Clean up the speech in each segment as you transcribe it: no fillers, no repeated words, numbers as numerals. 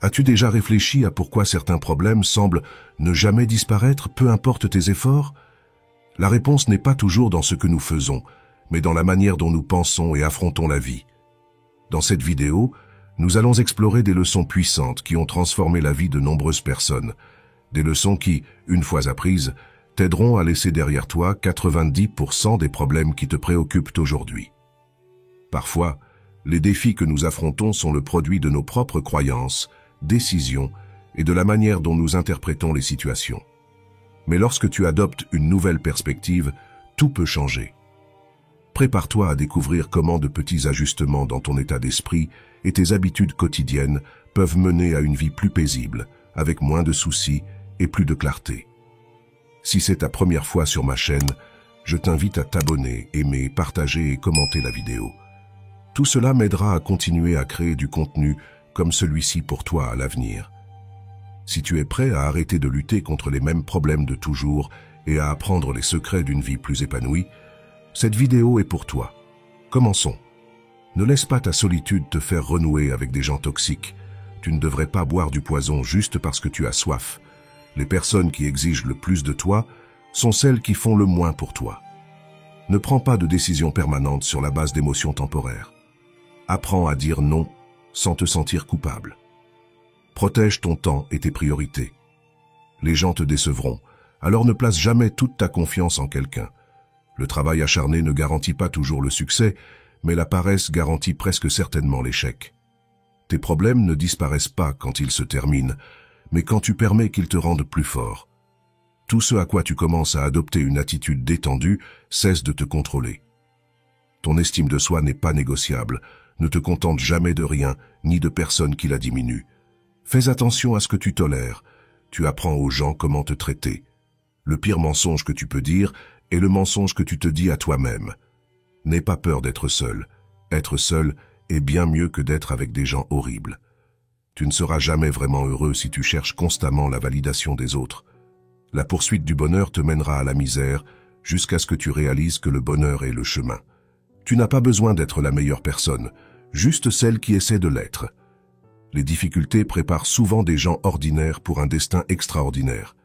As-tu déjà réfléchi à pourquoi certains problèmes semblent ne jamais disparaître, peu importe tes efforts? La réponse n'est pas toujours dans ce que nous faisons, mais dans la manière dont nous pensons et affrontons la vie. Dans cette vidéo, nous allons explorer des leçons puissantes qui ont transformé la vie de nombreuses personnes. Des leçons qui, une fois apprises, t'aideront à laisser derrière toi 90% des problèmes qui te préoccupent aujourd'hui. Parfois, les défis que nous affrontons sont le produit de nos propres croyances, décisions et de la manière dont nous interprétons les situations. Mais lorsque tu adoptes une nouvelle perspective, tout peut changer. Prépare-toi à découvrir comment de petits ajustements dans ton état d'esprit et tes habitudes quotidiennes peuvent mener à une vie plus paisible, avec moins de soucis et plus de clarté. Si c'est ta première fois sur ma chaîne, je t'invite à t'abonner, aimer, partager et commenter la vidéo. Tout cela m'aidera à continuer à créer du contenu comme celui-ci pour toi à l'avenir. Si tu es prêt à arrêter de lutter contre les mêmes problèmes de toujours et à apprendre les secrets d'une vie plus épanouie, cette vidéo est pour toi. Commençons. Ne laisse pas ta solitude te faire renouer avec des gens toxiques. Tu ne devrais pas boire du poison juste parce que tu as soif. Les personnes qui exigent le plus de toi sont celles qui font le moins pour toi. Ne prends pas de décisions permanentes sur la base d'émotions temporaires. Apprends à dire non sans te sentir coupable. Protège ton temps et tes priorités. Les gens te décevront, alors ne place jamais toute ta confiance en quelqu'un. Le travail acharné ne garantit pas toujours le succès, mais la paresse garantit presque certainement l'échec. Tes problèmes ne disparaissent pas quand ils se terminent, mais quand tu permets qu'ils te rendent plus fort. Tout ce à quoi tu commences à adopter une attitude détendue cesse de te contrôler. Ton estime de soi n'est pas négociable. Ne te contente jamais de rien, ni de personne qui la diminue. Fais attention à ce que tu tolères. Tu apprends aux gens comment te traiter. Le pire mensonge que tu peux dire est le mensonge que tu te dis à toi-même. N'aie pas peur d'être seul. Être seul est bien mieux que d'être avec des gens horribles. Tu ne seras jamais vraiment heureux si tu cherches constamment la validation des autres. La poursuite du bonheur te mènera à la misère jusqu'à ce que tu réalises que le bonheur est le chemin. Tu n'as pas besoin d'être la meilleure personne, juste celle qui essaie de l'être. Les difficultés préparent souvent des gens ordinaires pour un destin extraordinaire.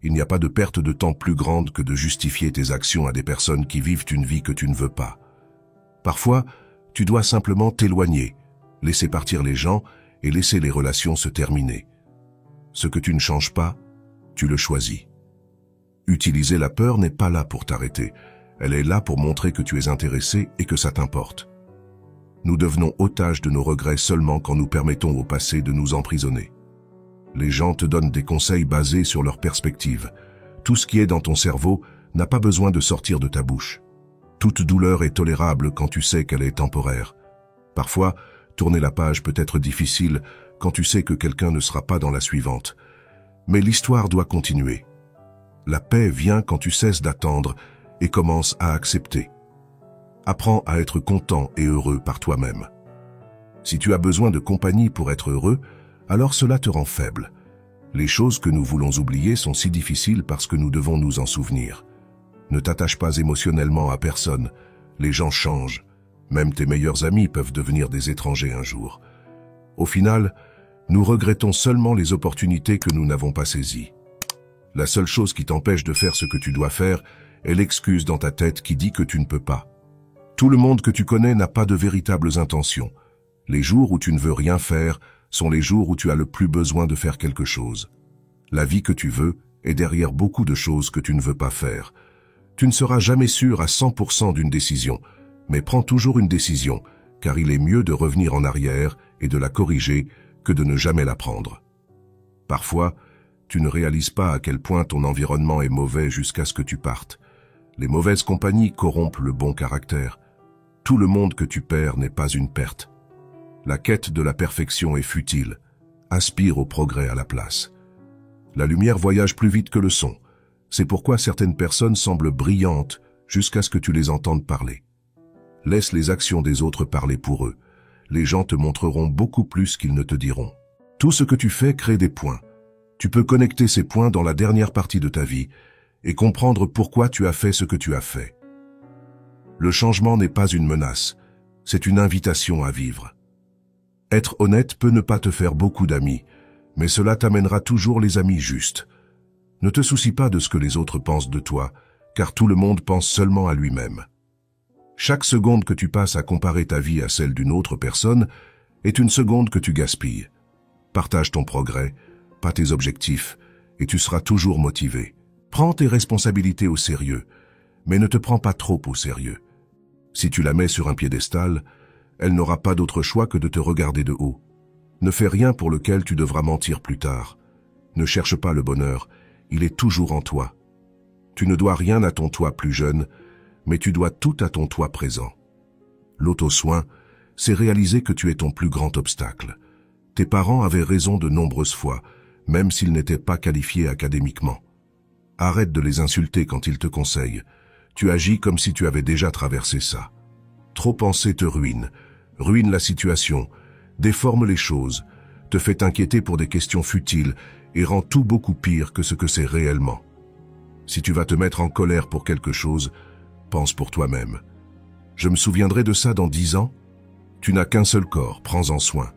Il n'y a pas de perte de temps plus grande que de justifier tes actions à des personnes qui vivent une vie que tu ne veux pas. Parfois, tu dois simplement t'éloigner, laisser partir les gens et laisser les relations se terminer. Ce que tu ne changes pas, tu le choisis. Utiliser la peur n'est pas là pour t'arrêter. Elle est là pour montrer que tu es intéressé et que ça t'importe. Nous devenons otages de nos regrets seulement quand nous permettons au passé de nous emprisonner. Les gens te donnent des conseils basés sur leur perspective. Tout ce qui est dans ton cerveau n'a pas besoin de sortir de ta bouche. Toute douleur est tolérable quand tu sais qu'elle est temporaire. Parfois, tourner la page peut être difficile quand tu sais que quelqu'un ne sera pas dans la suivante. Mais l'histoire doit continuer. La paix vient quand tu cesses d'attendre et commence à accepter. Apprends à être content et heureux par toi-même. Si tu as besoin de compagnie pour être heureux, alors cela te rend faible. Les choses que nous voulons oublier sont si difficiles parce que nous devons nous en souvenir. Ne t'attache pas émotionnellement à personne. Les gens changent. Même tes meilleurs amis peuvent devenir des étrangers un jour. Au final, nous regrettons seulement les opportunités que nous n'avons pas saisies. La seule chose qui t'empêche de faire ce que tu dois faire est l'excuse dans ta tête qui dit que tu ne peux pas. Tout le monde que tu connais n'a pas de véritables intentions. Les jours où tu ne veux rien faire sont les jours où tu as le plus besoin de faire quelque chose. La vie que tu veux est derrière beaucoup de choses que tu ne veux pas faire. Tu ne seras jamais sûr à 100% d'une décision, mais prends toujours une décision, car il est mieux de revenir en arrière et de la corriger que de ne jamais la prendre. Parfois, tu ne réalises pas à quel point ton environnement est mauvais jusqu'à ce que tu partes. Les mauvaises compagnies corrompent le bon caractère. Tout le monde que tu perds n'est pas une perte. La quête de la perfection est futile. Aspire au progrès à la place. La lumière voyage plus vite que le son. C'est pourquoi certaines personnes semblent brillantes jusqu'à ce que tu les entendes parler. Laisse les actions des autres parler pour eux. Les gens te montreront beaucoup plus qu'ils ne te diront. Tout ce que tu fais crée des points. Tu peux connecter ces points dans la dernière partie de ta vie et comprendre pourquoi tu as fait ce que tu as fait. Le changement n'est pas une menace, c'est une invitation à vivre. Être honnête peut ne pas te faire beaucoup d'amis, mais cela t'amènera toujours les amis justes. Ne te soucie pas de ce que les autres pensent de toi, car tout le monde pense seulement à lui-même. Chaque seconde que tu passes à comparer ta vie à celle d'une autre personne est une seconde que tu gaspilles. Partage ton progrès, pas tes objectifs, et tu seras toujours motivé. Prends tes responsabilités au sérieux, mais ne te prends pas trop au sérieux. Si tu la mets sur un piédestal, elle n'aura pas d'autre choix que de te regarder de haut. Ne fais rien pour lequel tu devras mentir plus tard. Ne cherche pas le bonheur, il est toujours en toi. Tu ne dois rien à ton toi plus jeune, mais tu dois tout à ton toi présent. L'auto-soin, c'est réaliser que tu es ton plus grand obstacle. Tes parents avaient raison de nombreuses fois, même s'ils n'étaient pas qualifiés académiquement. Arrête de les insulter quand ils te conseillent. Tu agis comme si tu avais déjà traversé ça. Trop penser te ruine la situation, déforme les choses, te fait t'inquiéter pour des questions futiles et rend tout beaucoup pire que ce que c'est réellement. Si tu vas te mettre en colère pour quelque chose, pense pour toi-même. Je me souviendrai de ça dans 10 ans. Tu n'as qu'un seul corps, prends-en soin.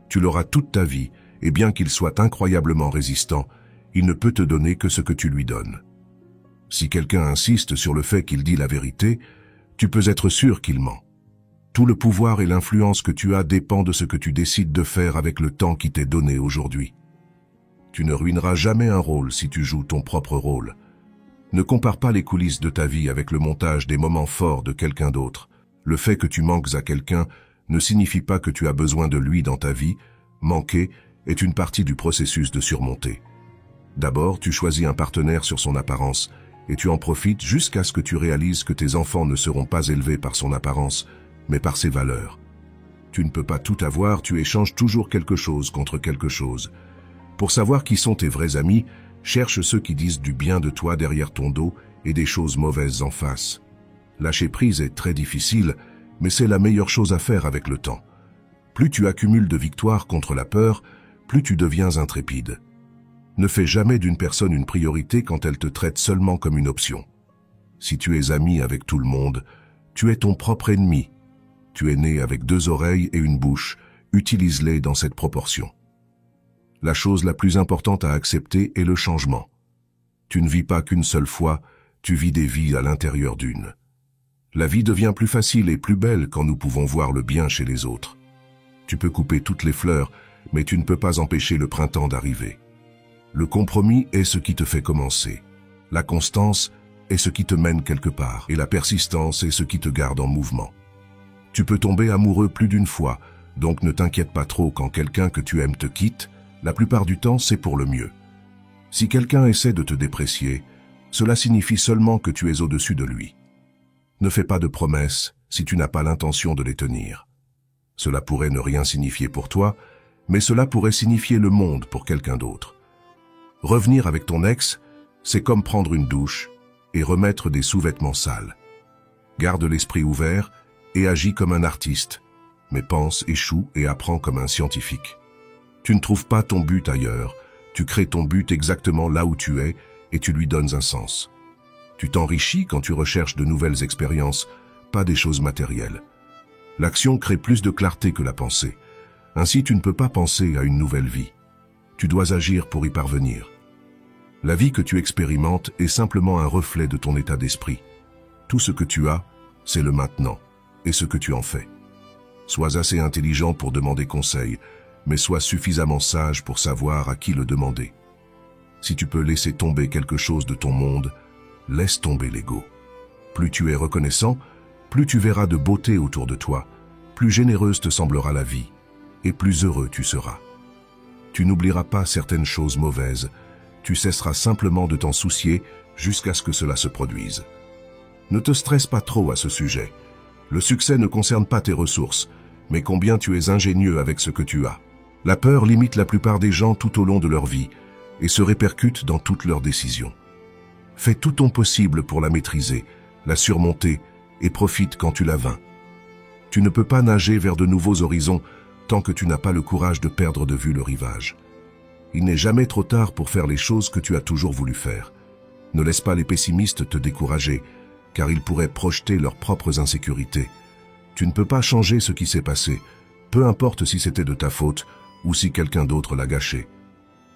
Tu l'auras toute ta vie, et bien qu'il soit incroyablement résistant, il ne peut te donner que ce que tu lui donnes. Si quelqu'un insiste sur le fait qu'il dit la vérité, tu peux être sûr qu'il ment. Tout le pouvoir et l'influence que tu as dépend de ce que tu décides de faire avec le temps qui t'est donné aujourd'hui. Tu ne ruineras jamais un rôle si tu joues ton propre rôle. Ne compare pas les coulisses de ta vie avec le montage des moments forts de quelqu'un d'autre. Le fait que tu manques à quelqu'un ne signifie pas que tu as besoin de lui dans ta vie. Manquer est une partie du processus de surmonter. D'abord, tu choisis un partenaire sur son apparence et tu en profites jusqu'à ce que tu réalises que tes enfants ne seront pas élevés par son apparence, mais par ses valeurs. Tu ne peux pas tout avoir, tu échanges toujours quelque chose contre quelque chose. Pour savoir qui sont tes vrais amis, cherche ceux qui disent du bien de toi derrière ton dos et des choses mauvaises en face. Lâcher prise est très difficile, mais c'est la meilleure chose à faire avec le temps. Plus tu accumules de victoires contre la peur, plus tu deviens intrépide. Ne fais jamais d'une personne une priorité quand elle te traite seulement comme une option. Si tu es ami avec tout le monde, tu es ton propre ennemi. Tu es né avec 2 oreilles et une bouche, utilise-les dans cette proportion. La chose la plus importante à accepter est le changement. Tu ne vis pas qu'une seule fois, tu vis des vies à l'intérieur d'une. La vie devient plus facile et plus belle quand nous pouvons voir le bien chez les autres. Tu peux couper toutes les fleurs, mais tu ne peux pas empêcher le printemps d'arriver. Le compromis est ce qui te fait commencer. La constance est ce qui te mène quelque part, et la persistance est ce qui te garde en mouvement. Tu peux tomber amoureux plus d'une fois, donc ne t'inquiète pas trop quand quelqu'un que tu aimes te quitte, la plupart du temps c'est pour le mieux. Si quelqu'un essaie de te déprécier, cela signifie seulement que tu es au-dessus de lui. Ne fais pas de promesses si tu n'as pas l'intention de les tenir. Cela pourrait ne rien signifier pour toi, mais cela pourrait signifier le monde pour quelqu'un d'autre. Revenir avec ton ex, c'est comme prendre une douche et remettre des sous-vêtements sales. Garde l'esprit ouvert et agis comme un artiste, mais pense, échoue et apprends comme un scientifique. Tu ne trouves pas ton but ailleurs, tu crées ton but exactement là où tu es et tu lui donnes un sens. Tu t'enrichis quand tu recherches de nouvelles expériences, pas des choses matérielles. L'action crée plus de clarté que la pensée. Ainsi, tu ne peux pas penser à une nouvelle vie. Tu dois agir pour y parvenir. La vie que tu expérimentes est simplement un reflet de ton état d'esprit. Tout ce que tu as, c'est le maintenant, et ce que tu en fais. Sois assez intelligent pour demander conseil, mais sois suffisamment sage pour savoir à qui le demander. Si tu peux laisser tomber quelque chose de ton monde, laisse tomber l'ego. Plus tu es reconnaissant, plus tu verras de beauté autour de toi, plus généreuse te semblera la vie, et plus heureux tu seras. Tu n'oublieras pas certaines choses mauvaises, tu cesseras simplement de t'en soucier jusqu'à ce que cela se produise. Ne te stresse pas trop à ce sujet. Le succès ne concerne pas tes ressources, mais combien tu es ingénieux avec ce que tu as. La peur limite la plupart des gens tout au long de leur vie et se répercute dans toutes leurs décisions. Fais tout ton possible pour la maîtriser, la surmonter et profite quand tu la vains. Tu ne peux pas nager vers de nouveaux horizons tant que tu n'as pas le courage de perdre de vue le rivage. Il n'est jamais trop tard pour faire les choses que tu as toujours voulu faire. Ne laisse pas les pessimistes te décourager, car ils pourraient projeter leurs propres insécurités. Tu ne peux pas changer ce qui s'est passé, peu importe si c'était de ta faute ou si quelqu'un d'autre l'a gâché.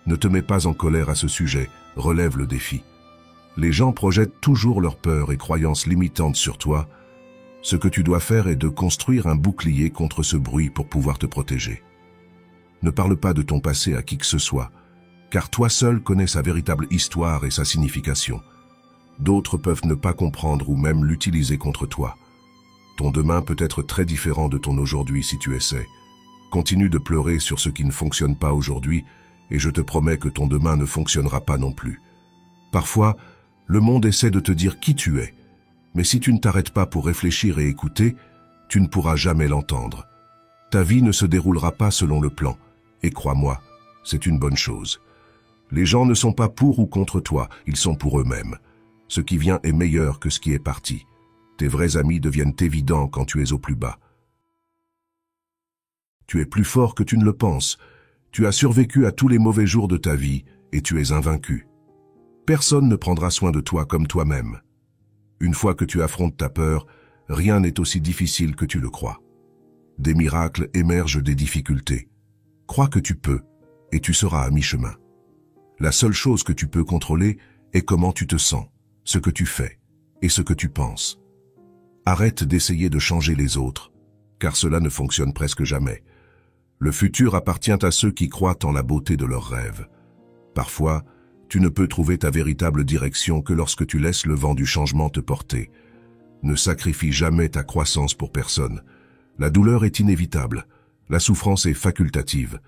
Ne te mets pas en colère à ce sujet, relève le défi. Les gens projettent toujours leurs peurs et croyances limitantes sur toi. Ce que tu dois faire est de construire un bouclier contre ce bruit pour pouvoir te protéger. Ne parle pas de ton passé à qui que ce soit, car toi seul connais sa véritable histoire et sa signification. D'autres peuvent ne pas comprendre ou même l'utiliser contre toi. Ton demain peut être très différent de ton aujourd'hui si tu essaies. Continue de pleurer sur ce qui ne fonctionne pas aujourd'hui et je te promets que ton demain ne fonctionnera pas non plus. Parfois, le monde essaie de te dire qui tu es, mais si tu ne t'arrêtes pas pour réfléchir et écouter, tu ne pourras jamais l'entendre. Ta vie ne se déroulera pas selon le plan, et crois-moi, c'est une bonne chose. Les gens ne sont pas pour ou contre toi, ils sont pour eux-mêmes. Ce qui vient est meilleur que ce qui est parti. Tes vrais amis deviennent évidents quand tu es au plus bas. Tu es plus fort que tu ne le penses. Tu as survécu à tous les mauvais jours de ta vie et tu es invaincu. Personne ne prendra soin de toi comme toi-même. Une fois que tu affrontes ta peur, rien n'est aussi difficile que tu le crois. Des miracles émergent des difficultés. Crois que tu peux et tu seras à mi-chemin. La seule chose que tu peux contrôler est comment tu te sens, ce que tu fais et ce que tu penses. Arrête d'essayer de changer les autres, car cela ne fonctionne presque jamais. Le futur appartient à ceux qui croient en la beauté de leurs rêves. Parfois, tu ne peux trouver ta véritable direction que lorsque tu laisses le vent du changement te porter. Ne sacrifie jamais ta croissance pour personne. La douleur est inévitable. La souffrance est facultative.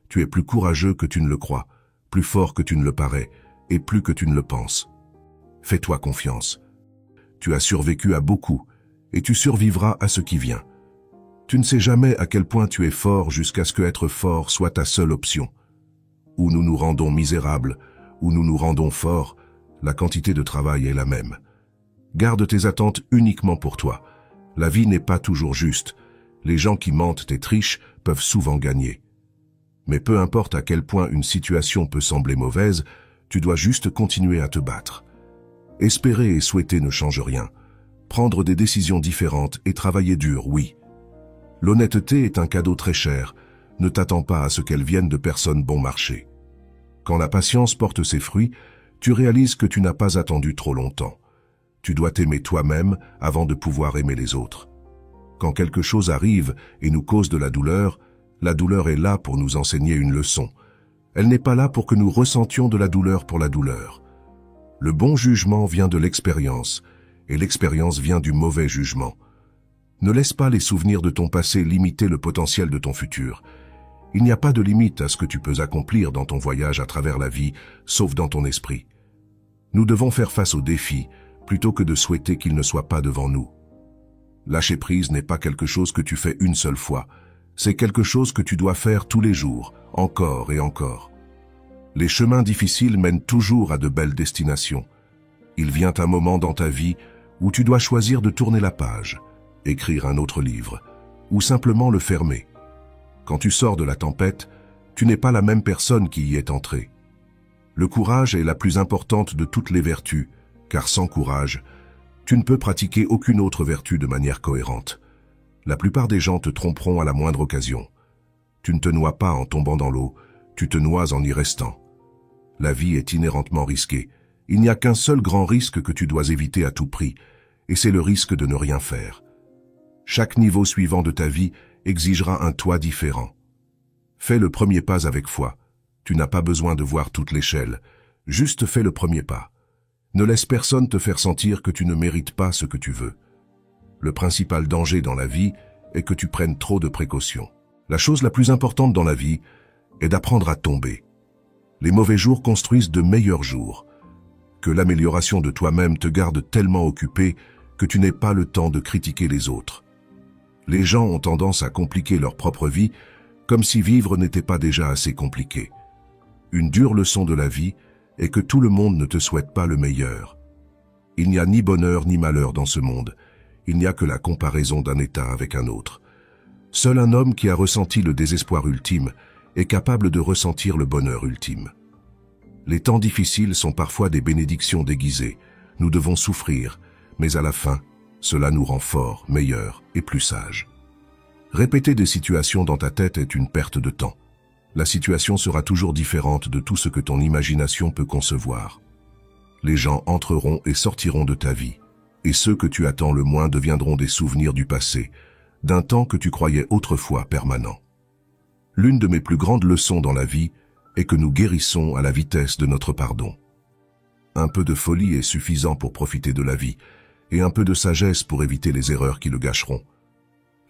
Tu es plus courageux que tu ne le crois, plus fort que tu ne le parais, et plus que tu ne le penses. Fais-toi confiance. Tu as survécu à beaucoup, et tu survivras à ce qui vient. Tu ne sais jamais à quel point tu es fort jusqu'à ce que être fort soit ta seule option. Ou nous nous rendons misérables, ou nous nous rendons forts, la quantité de travail est la même. Garde tes attentes uniquement pour toi. La vie n'est pas toujours juste. Les gens qui mentent et trichent peuvent souvent gagner. Mais peu importe à quel point une situation peut sembler mauvaise, tu dois juste continuer à te battre. Espérer et souhaiter ne change rien. Prendre des décisions différentes et travailler dur, oui. L'honnêteté est un cadeau très cher. Ne t'attends pas à ce qu'elle vienne de personnes bon marché. Quand la patience porte ses fruits, tu réalises que tu n'as pas attendu trop longtemps. Tu dois t'aimer toi-même avant de pouvoir aimer les autres. Quand quelque chose arrive et nous cause de la douleur est là pour nous enseigner une leçon. Elle n'est pas là pour que nous ressentions de la douleur pour la douleur. Le bon jugement vient de l'expérience, et l'expérience vient du mauvais jugement. Ne laisse pas les souvenirs de ton passé limiter le potentiel de ton futur. Il n'y a pas de limite à ce que tu peux accomplir dans ton voyage à travers la vie, sauf dans ton esprit. Nous devons faire face aux défis, plutôt que de souhaiter qu'ils ne soient pas devant nous. Lâcher prise n'est pas quelque chose que tu fais une seule fois, c'est quelque chose que tu dois faire tous les jours, encore et encore. Les chemins difficiles mènent toujours à de belles destinations. Il vient un moment dans ta vie où tu dois choisir de tourner la page, écrire un autre livre, ou simplement le fermer. Quand tu sors de la tempête, tu n'es pas la même personne qui y est entrée. Le courage est la plus importante de toutes les vertus, car sans courage, tu ne peux pratiquer aucune autre vertu de manière cohérente. La plupart des gens te tromperont à la moindre occasion. Tu ne te noies pas en tombant dans l'eau, tu te noies en y restant. La vie est inhéremment risquée. Il n'y a qu'un seul grand risque que tu dois éviter à tout prix, et c'est le risque de ne rien faire. Chaque niveau suivant de ta vie exigera un toi différent. Fais le premier pas avec foi. Tu n'as pas besoin de voir toute l'échelle. Juste fais le premier pas. Ne laisse personne te faire sentir que tu ne mérites pas ce que tu veux. Le principal danger dans la vie est que tu prennes trop de précautions. La chose la plus importante dans la vie est d'apprendre à tomber. Les mauvais jours construisent de meilleurs jours. Que l'amélioration de toi-même te garde tellement occupé que tu n'aies pas le temps de critiquer les autres. Les gens ont tendance à compliquer leur propre vie, comme si vivre n'était pas déjà assez compliqué. Une dure leçon de la vie est que tout le monde ne te souhaite pas le meilleur. Il n'y a ni bonheur ni malheur dans ce monde. Il n'y a que la comparaison d'un état avec un autre. Seul un homme qui a ressenti le désespoir ultime est capable de ressentir le bonheur ultime. Les temps difficiles sont parfois des bénédictions déguisées. Nous devons souffrir, mais à la fin, cela nous rend forts, meilleurs et plus sages. Répéter des situations dans ta tête est une perte de temps. La situation sera toujours différente de tout ce que ton imagination peut concevoir. Les gens entreront et sortiront de ta vie, et ceux que tu attends le moins deviendront des souvenirs du passé, d'un temps que tu croyais autrefois permanent. L'une de mes plus grandes leçons dans la vie est que nous guérissons à la vitesse de notre pardon. Un peu de folie est suffisant pour profiter de la vie, et un peu de sagesse pour éviter les erreurs qui le gâcheront.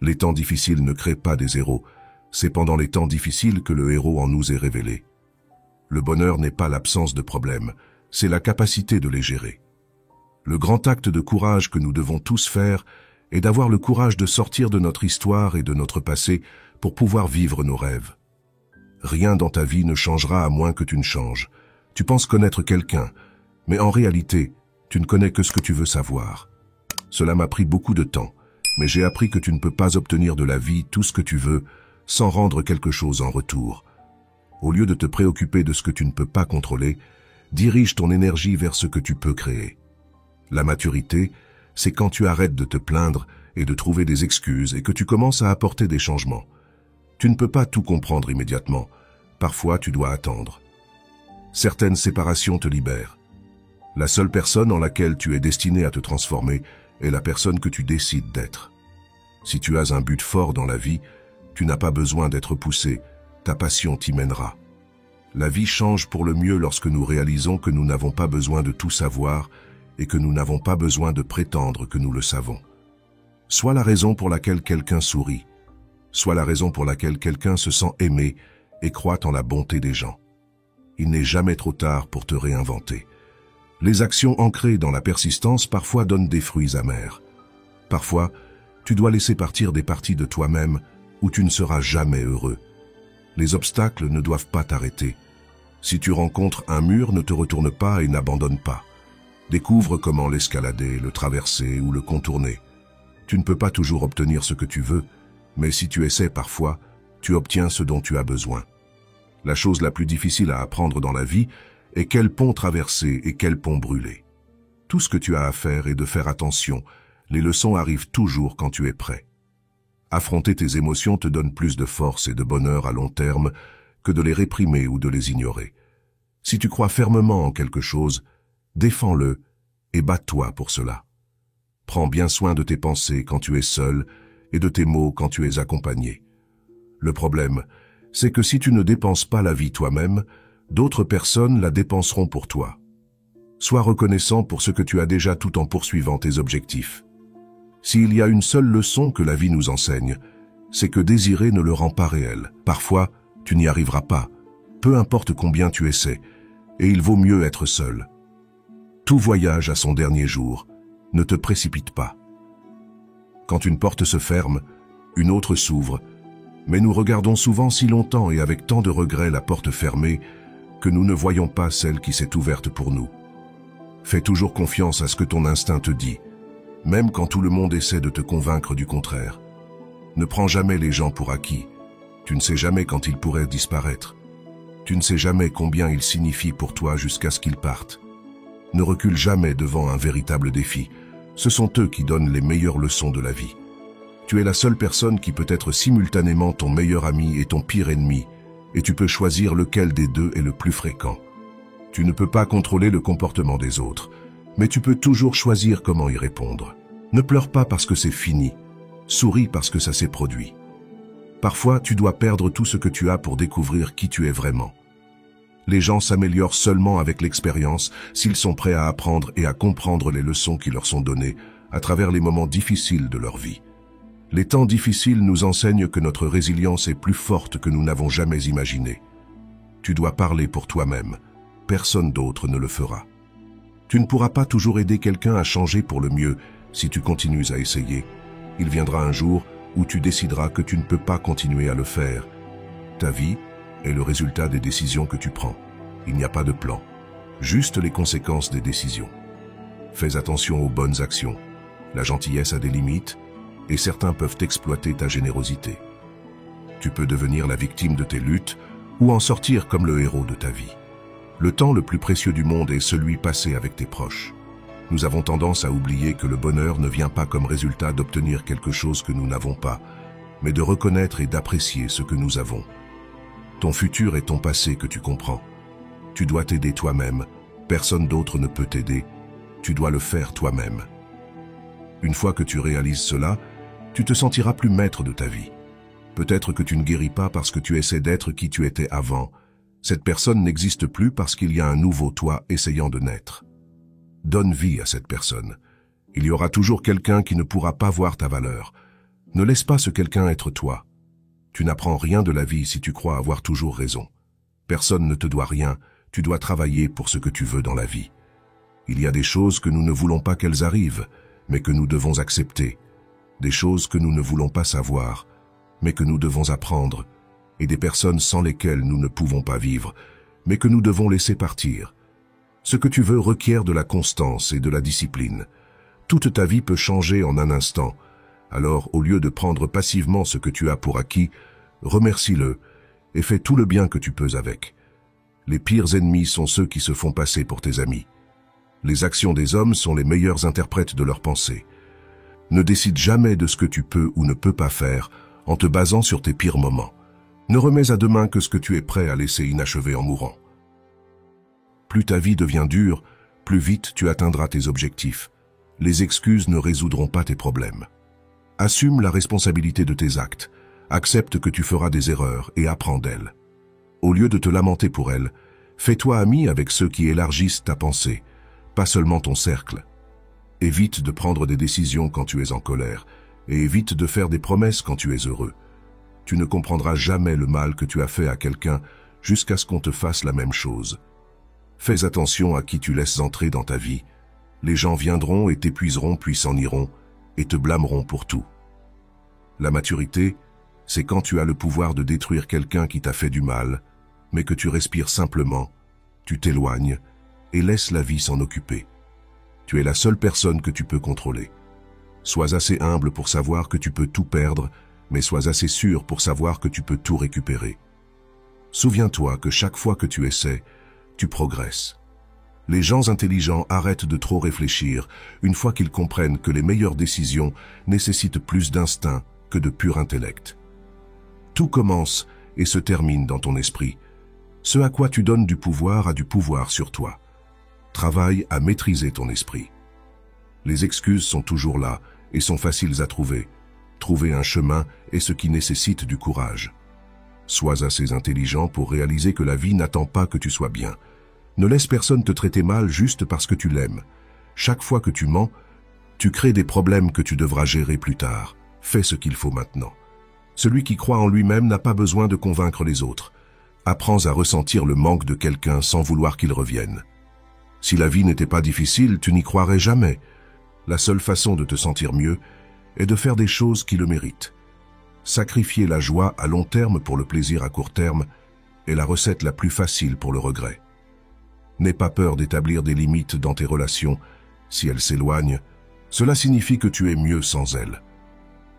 Les temps difficiles ne créent pas des héros, c'est pendant les temps difficiles que le héros en nous est révélé. Le bonheur n'est pas l'absence de problèmes, c'est la capacité de les gérer. Le grand acte de courage que nous devons tous faire est d'avoir le courage de sortir de notre histoire et de notre passé pour pouvoir vivre nos rêves. Rien dans ta vie ne changera à moins que tu ne changes. Tu penses connaître quelqu'un, mais en réalité, tu ne connais que ce que tu veux savoir. Cela m'a pris beaucoup de temps, mais j'ai appris que tu ne peux pas obtenir de la vie tout ce que tu veux sans rendre quelque chose en retour. Au lieu de te préoccuper de ce que tu ne peux pas contrôler, dirige ton énergie vers ce que tu peux créer. La maturité, c'est quand tu arrêtes de te plaindre et de trouver des excuses et que tu commences à apporter des changements. Tu ne peux pas tout comprendre immédiatement. Parfois, tu dois attendre. Certaines séparations te libèrent. La seule personne en laquelle tu es destiné à te transformer est la personne que tu décides d'être. Si tu as un but fort dans la vie, tu n'as pas besoin d'être poussé, ta passion t'y mènera. La vie change pour le mieux lorsque nous réalisons que nous n'avons pas besoin de tout savoir et que nous n'avons pas besoin de prétendre que nous le savons. Soit la raison pour laquelle quelqu'un sourit, soit la raison pour laquelle quelqu'un se sent aimé et croit en la bonté des gens. Il n'est jamais trop tard pour te réinventer. Les actions ancrées dans la persistance parfois donnent des fruits amers. Parfois, tu dois laisser partir des parties de toi-même où tu ne seras jamais heureux. Les obstacles ne doivent pas t'arrêter. Si tu rencontres un mur, ne te retourne pas et n'abandonne pas. Découvre comment l'escalader, le traverser ou le contourner. Tu ne peux pas toujours obtenir ce que tu veux, mais si tu essaies parfois, tu obtiens ce dont tu as besoin. La chose la plus difficile à apprendre dans la vie est quel pont traverser et quel pont brûler. Tout ce que tu as à faire est de faire attention. Les leçons arrivent toujours quand tu es prêt. Affronter tes émotions te donne plus de force et de bonheur à long terme que de les réprimer ou de les ignorer. Si tu crois fermement en quelque chose, défends-le et bats-toi pour cela. Prends bien soin de tes pensées quand tu es seul et de tes mots quand tu es accompagné. Le problème, c'est que si tu ne dépenses pas la vie toi-même, d'autres personnes la dépenseront pour toi. Sois reconnaissant pour ce que tu as déjà tout en poursuivant tes objectifs. S'il y a une seule leçon que la vie nous enseigne, c'est que désirer ne le rend pas réel. Parfois, tu n'y arriveras pas, peu importe combien tu essaies, et il vaut mieux être seul. Tout voyage a son dernier jour, ne te précipite pas. Quand une porte se ferme, une autre s'ouvre, mais nous regardons souvent si longtemps et avec tant de regret la porte fermée que nous ne voyons pas celle qui s'est ouverte pour nous. Fais toujours confiance à ce que ton instinct te dit, même quand tout le monde essaie de te convaincre du contraire. Ne prends jamais les gens pour acquis. Tu ne sais jamais quand ils pourraient disparaître. Tu ne sais jamais combien ils signifient pour toi jusqu'à ce qu'ils partent. Ne recule jamais devant un véritable défi. Ce sont eux qui donnent les meilleures leçons de la vie. Tu es la seule personne qui peut être simultanément ton meilleur ami et ton pire ennemi, et tu peux choisir lequel des deux est le plus fréquent. Tu ne peux pas contrôler le comportement des autres, mais tu peux toujours choisir comment y répondre. Ne pleure pas parce que c'est fini, souris parce que ça s'est produit. Parfois, tu dois perdre tout ce que tu as pour découvrir qui tu es vraiment. Les gens s'améliorent seulement avec l'expérience s'ils sont prêts à apprendre et à comprendre les leçons qui leur sont données à travers les moments difficiles de leur vie. Les temps difficiles nous enseignent que notre résilience est plus forte que nous n'avons jamais imaginé. Tu dois parler pour toi-même. Personne d'autre ne le fera. Tu ne pourras pas toujours aider quelqu'un à changer pour le mieux si tu continues à essayer. Il viendra un jour où tu décideras que tu ne peux pas continuer à le faire. Ta vie est le résultat des décisions que tu prends. Il n'y a pas de plan, juste les conséquences des décisions. Fais attention aux bonnes actions. La gentillesse a des limites, et certains peuvent exploiter ta générosité. Tu peux devenir la victime de tes luttes ou en sortir comme le héros de ta vie. Le temps le plus précieux du monde est celui passé avec tes proches. Nous avons tendance à oublier que le bonheur ne vient pas comme résultat d'obtenir quelque chose que nous n'avons pas, mais de reconnaître et d'apprécier ce que nous avons. Ton futur est ton passé que tu comprends. Tu dois t'aider toi-même. Personne d'autre ne peut t'aider. Tu dois le faire toi-même. Une fois que tu réalises cela, tu te sentiras plus maître de ta vie. Peut-être que tu ne guéris pas parce que tu essaies d'être qui tu étais avant. Cette personne n'existe plus parce qu'il y a un nouveau toi essayant de naître. Donne vie à cette personne. Il y aura toujours quelqu'un qui ne pourra pas voir ta valeur. Ne laisse pas ce quelqu'un être toi. Tu n'apprends rien de la vie si tu crois avoir toujours raison. Personne ne te doit rien, tu dois travailler pour ce que tu veux dans la vie. Il y a des choses que nous ne voulons pas qu'elles arrivent, mais que nous devons accepter. Des choses que nous ne voulons pas savoir, mais que nous devons apprendre. Et des personnes sans lesquelles nous ne pouvons pas vivre, mais que nous devons laisser partir. Ce que tu veux requiert de la constance et de la discipline. Toute ta vie peut changer en un instant. Alors, au lieu de prendre passivement ce que tu as pour acquis, remercie-le et fais tout le bien que tu peux avec. Les pires ennemis sont ceux qui se font passer pour tes amis. Les actions des hommes sont les meilleurs interprètes de leurs pensées. Ne décide jamais de ce que tu peux ou ne peux pas faire en te basant sur tes pires moments. Ne remets à demain que ce que tu es prêt à laisser inachevé en mourant. Plus ta vie devient dure, plus vite tu atteindras tes objectifs. Les excuses ne résoudront pas tes problèmes. Assume la responsabilité de tes actes. Accepte que tu feras des erreurs et apprends d'elles. Au lieu de te lamenter pour elles, fais-toi ami avec ceux qui élargissent ta pensée, pas seulement ton cercle. Évite de prendre des décisions quand tu es en colère et évite de faire des promesses quand tu es heureux. Tu ne comprendras jamais le mal que tu as fait à quelqu'un jusqu'à ce qu'on te fasse la même chose. Fais attention à qui tu laisses entrer dans ta vie. Les gens viendront et t'épuiseront puis s'en iront et te blâmeront pour tout. La maturité, c'est quand tu as le pouvoir de détruire quelqu'un qui t'a fait du mal, mais que tu respires simplement, tu t'éloignes et laisses la vie s'en occuper. Tu es la seule personne que tu peux contrôler. Sois assez humble pour savoir que tu peux tout perdre, mais sois assez sûr pour savoir que tu peux tout récupérer. Souviens-toi que chaque fois que tu essaies, tu progresses. Les gens intelligents arrêtent de trop réfléchir une fois qu'ils comprennent que les meilleures décisions nécessitent plus d'instinct que de pur intellect. Tout commence et se termine dans ton esprit. Ce à quoi tu donnes du pouvoir a du pouvoir sur toi. Travaille à maîtriser ton esprit. Les excuses sont toujours là et sont faciles à trouver. Trouver un chemin est ce qui nécessite du courage. Sois assez intelligent pour réaliser que la vie n'attend pas que tu sois bien. Ne laisse personne te traiter mal juste parce que tu l'aimes. Chaque fois que tu mens, tu crées des problèmes que tu devras gérer plus tard. Fais ce qu'il faut maintenant. Celui qui croit en lui-même n'a pas besoin de convaincre les autres. Apprends à ressentir le manque de quelqu'un sans vouloir qu'il revienne. Si la vie n'était pas difficile, tu n'y croirais jamais. La seule façon de te sentir mieux est de faire des choses qui le méritent. Sacrifier la joie à long terme pour le plaisir à court terme est la recette la plus facile pour le regret. N'aie pas peur d'établir des limites dans tes relations. Si elles s'éloignent, cela signifie que tu es mieux sans elles.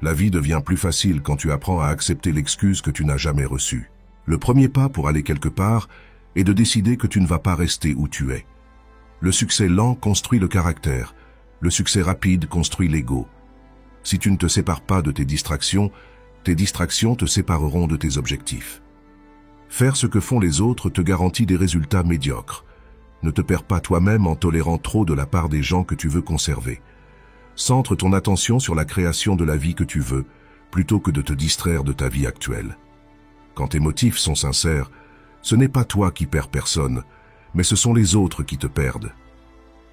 La vie devient plus facile quand tu apprends à accepter l'excuse que tu n'as jamais reçue. Le premier pas pour aller quelque part est de décider que tu ne vas pas rester où tu es. Le succès lent construit le caractère. Le succès rapide construit l'ego. Si tu ne te sépares pas de tes distractions te sépareront de tes objectifs. Faire ce que font les autres te garantit des résultats médiocres. Ne te perds pas toi-même en tolérant trop de la part des gens que tu veux conserver. Centre ton attention sur la création de la vie que tu veux, plutôt que de te distraire de ta vie actuelle. Quand tes motifs sont sincères, ce n'est pas toi qui perds personne, mais ce sont les autres qui te perdent.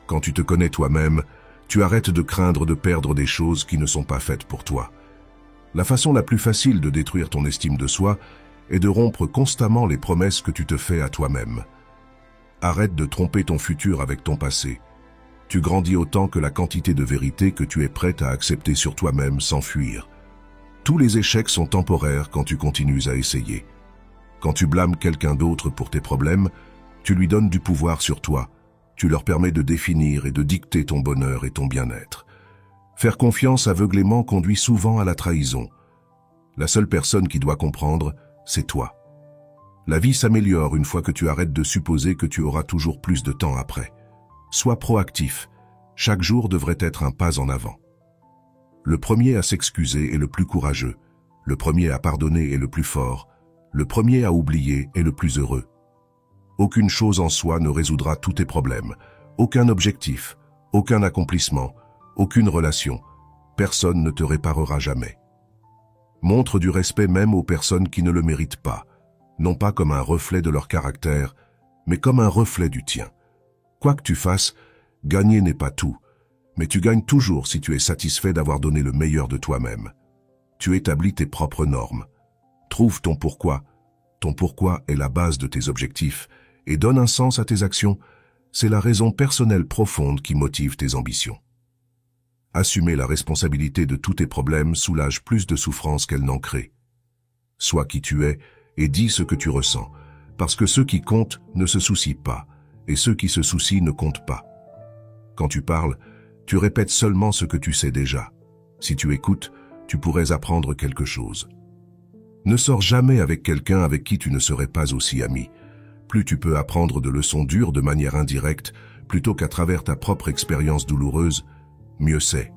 Quand tu te connais toi-même, tu arrêtes de craindre de perdre des choses qui ne sont pas faites pour toi. La façon la plus facile de détruire ton estime de soi est de rompre constamment les promesses que tu te fais à toi-même. Arrête de tromper ton futur avec ton passé. Tu grandis autant que la quantité de vérité que tu es prête à accepter sur toi-même sans fuir. Tous les échecs sont temporaires quand tu continues à essayer. Quand tu blâmes quelqu'un d'autre pour tes problèmes, tu lui donnes du pouvoir sur toi. Tu leur permets de définir et de dicter ton bonheur et ton bien-être. Faire confiance aveuglément conduit souvent à la trahison. La seule personne qui doit comprendre, c'est toi. La vie s'améliore une fois que tu arrêtes de supposer que tu auras toujours plus de temps après. Sois proactif. Chaque jour devrait être un pas en avant. Le premier à s'excuser est le plus courageux. Le premier à pardonner est le plus fort. Le premier à oublier est le plus heureux. Aucune chose en soi ne résoudra tous tes problèmes, aucun objectif, aucun accomplissement, aucune relation. Personne ne te réparera jamais. Montre du respect même aux personnes qui ne le méritent pas, non pas comme un reflet de leur caractère, mais comme un reflet du tien. Quoi que tu fasses, gagner n'est pas tout, mais tu gagnes toujours si tu es satisfait d'avoir donné le meilleur de toi-même. Tu établis tes propres normes. Trouve ton pourquoi. Ton pourquoi est la base de tes objectifs et donne un sens à tes actions. C'est la raison personnelle profonde qui motive tes ambitions. Assumer la responsabilité de tous tes problèmes soulage plus de souffrance qu'elle n'en crée. Sois qui tu es et dis ce que tu ressens, parce que ceux qui comptent ne se soucient pas, et ceux qui se soucient ne comptent pas. Quand tu parles, tu répètes seulement ce que tu sais déjà. Si tu écoutes, tu pourrais apprendre quelque chose. Ne sors jamais avec quelqu'un avec qui tu ne serais pas aussi ami. Plus tu peux apprendre de leçons dures de manière indirecte, plutôt qu'à travers ta propre expérience douloureuse, mieux c'est.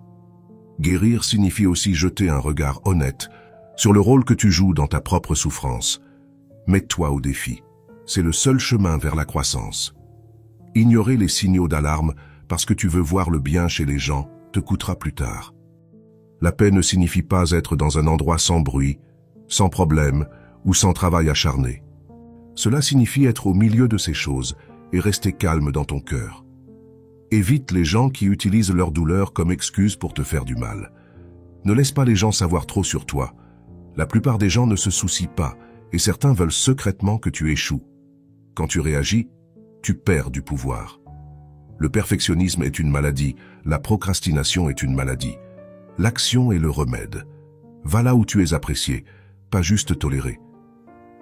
Guérir signifie aussi jeter un regard honnête sur le rôle que tu joues dans ta propre souffrance. Mets-toi au défi. C'est le seul chemin vers la croissance. Ignorer les signaux d'alarme parce que tu veux voir le bien chez les gens te coûtera plus tard. La paix ne signifie pas être dans un endroit sans bruit, sans problème ou sans travail acharné. Cela signifie être au milieu de ces choses et rester calme dans ton cœur. Évite les gens qui utilisent leur douleur comme excuse pour te faire du mal. Ne laisse pas les gens savoir trop sur toi. La plupart des gens ne se soucient pas et certains veulent secrètement que tu échoues. Quand tu réagis, tu perds du pouvoir. Le perfectionnisme est une maladie, la procrastination est une maladie. L'action est le remède. Va là où tu es apprécié, pas juste toléré.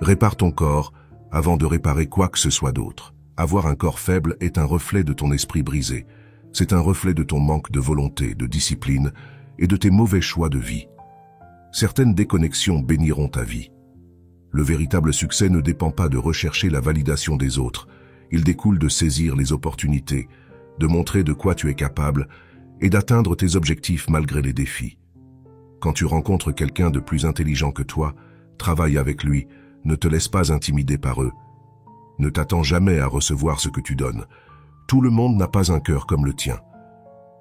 Répare ton corps avant de réparer quoi que ce soit d'autre. Avoir un corps faible est un reflet de ton esprit brisé. C'est un reflet de ton manque de volonté, de discipline et de tes mauvais choix de vie. Certaines déconnexions béniront ta vie. Le véritable succès ne dépend pas de rechercher la validation des autres. Il découle de saisir les opportunités, de montrer de quoi tu es capable et d'atteindre tes objectifs malgré les défis. Quand tu rencontres quelqu'un de plus intelligent que toi, travaille avec lui, ne te laisse pas intimider par eux. Ne t'attends jamais à recevoir ce que tu donnes. Tout le monde n'a pas un cœur comme le tien.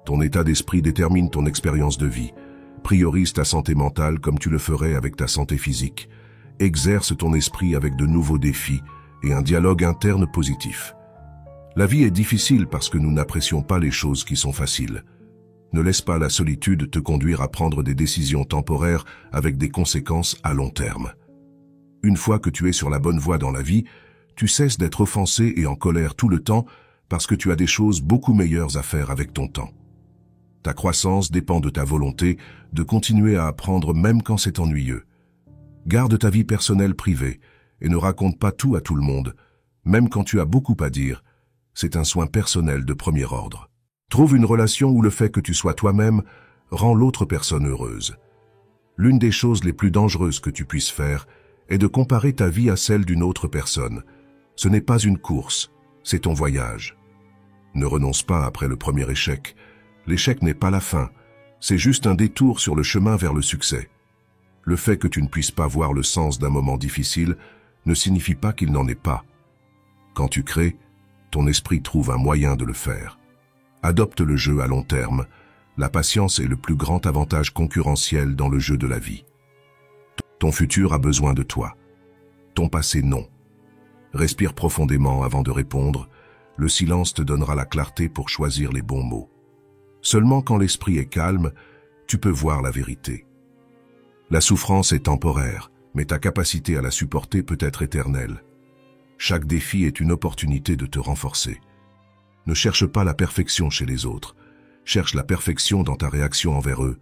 Ton état d'esprit détermine ton expérience de vie. Priorise ta santé mentale comme tu le ferais avec ta santé physique. Exerce ton esprit avec de nouveaux défis et un dialogue interne positif. La vie est difficile parce que nous n'apprécions pas les choses qui sont faciles. Ne laisse pas la solitude te conduire à prendre des décisions temporaires avec des conséquences à long terme. Une fois que tu es sur la bonne voie dans la vie, tu cesses d'être offensé et en colère tout le temps parce que tu as des choses beaucoup meilleures à faire avec ton temps. Ta croissance dépend de ta volonté de continuer à apprendre même quand c'est ennuyeux. Garde ta vie personnelle privée et ne raconte pas tout à tout le monde, même quand tu as beaucoup à dire. C'est un soin personnel de premier ordre. Trouve une relation où le fait que tu sois toi-même rend l'autre personne heureuse. L'une des choses les plus dangereuses que tu puisses faire est de comparer ta vie à celle d'une autre personne. Ce n'est pas une course, c'est ton voyage. Ne renonce pas après le premier échec. L'échec n'est pas la fin, c'est juste un détour sur le chemin vers le succès. Le fait que tu ne puisses pas voir le sens d'un moment difficile ne signifie pas qu'il n'en est pas. Quand tu crées, ton esprit trouve un moyen de le faire. Adopte le jeu à long terme. La patience est le plus grand avantage concurrentiel dans le jeu de la vie. Ton futur a besoin de toi. Ton passé non. Respire profondément avant de répondre. Le silence te donnera la clarté pour choisir les bons mots. Seulement quand l'esprit est calme, tu peux voir la vérité. La souffrance est temporaire, mais ta capacité à la supporter peut être éternelle. Chaque défi est une opportunité de te renforcer. Ne cherche pas la perfection chez les autres. Cherche la perfection dans ta réaction envers eux.